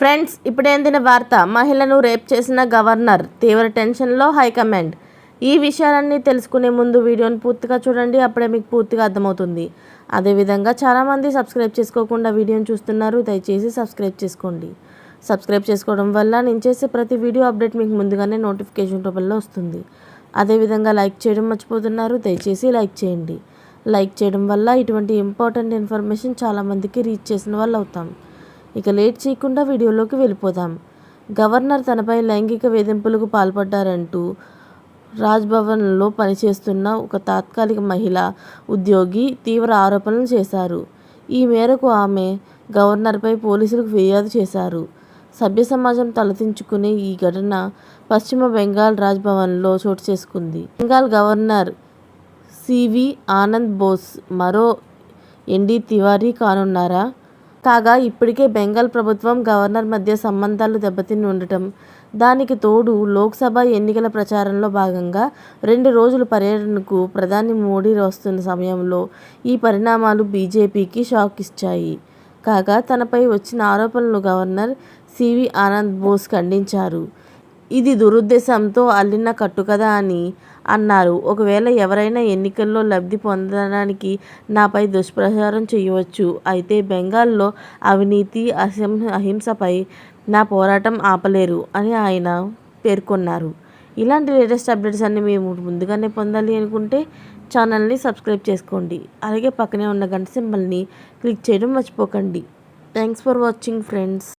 Friends, ఇప్పుడేందిన వార్త. మహిళను rape చేసిన గవర్నర్, తీవ్ర టెన్షన్లో హైకమాండ్. ఈ విషయాలన్నీ తెలుసుకునే ముందు వీడియోని పూర్తిగా చూడండి, అప్పుడే మీకు పూర్తిగా అర్థమవుతుంది. అదేవిధంగా చాలామంది సబ్స్క్రైబ్ చేసుకోకుండా వీడియోని చూస్తున్నారు, దయచేసి సబ్స్క్రైబ్ చేసుకోండి. సబ్స్క్రైబ్ చేసుకోవడం వల్ల నేను చేసే ప్రతి వీడియో అప్డేట్ మీకు ముందుగానే నోటిఫికేషన్ రూపంలో వస్తుంది. అదేవిధంగా లైక్ చేయడం మర్చిపోతున్నారు, దయచేసి లైక్ చేయండి. లైక్ చేయడం వల్ల ఇటువంటి ఇంపార్టెంట్ ఇన్ఫర్మేషన్ చాలామందికి రీచ్ చేసిన వాళ్ళు అవుతాం. ఇక లేట్ చేయకుండా వీడియోలోకి వెళ్ళిపోదాం. గవర్నర్ తనపై లైంగిక వేధింపులకు పాల్పడ్డారంటూ రాజ్భవన్లో పనిచేస్తున్న ఒక తాత్కాలిక మహిళా ఉద్యోగి తీవ్ర ఆరోపణలు చేశారు. ఈ మేరకు ఆమె గవర్నర్పై పోలీసులకు ఫిర్యాదు చేశారు. సభ్య సమాజం తలదించుకునే ఈ ఘటన పశ్చిమ బెంగాల్ రాజ్భవన్లో చోటు చేసుకుంది. బెంగాల్ గవర్నర్ సివి ఆనంద్ బోస్ మరో ఎన్డీ తివారీ కానున్నారా? కాగా ఇప్పటికే బెంగాల్ ప్రభుత్వం గవర్నర్ మధ్య సంబంధాలు దెబ్బతిని ఉండటం, దానికి తోడు లోక్సభ ఎన్నికల ప్రచారంలో భాగంగా 2 రోజుల పర్యటనకు ప్రధాని మోడీ వస్తున్న సమయంలో ఈ పరిణామాలు బీజేపీకి షాక్ ఇచ్చాయి. కాగా తనపై వచ్చిన ఆరోపణలను గవర్నర్ సివి ఆనంద్ బోస్ ఖండించారు. ఇది దురుద్దేశంతో అల్లిన కట్టుకథ అని అన్నారు. ఒకవేళ ఎవరైనా ఎన్నికల్లో లబ్ధి పొందడానికి నాపై దుష్ప్రచారం చేయవచ్చు, అయితే బెంగాల్లో అవినీతి అహింసపై నా పోరాటం ఆపలేరు అని ఆయన పేర్కొన్నారు. ఇలాంటి లేటెస్ట్ అప్డేట్స్ అన్ని మేము ముందుగానే పొందాలి అనుకుంటే ఛానల్ని సబ్స్క్రైబ్ చేసుకోండి. అలాగే పక్కనే ఉన్న గంట సింబల్ని క్లిక్ చేయడం మర్చిపోకండి. Thanks for watching friends.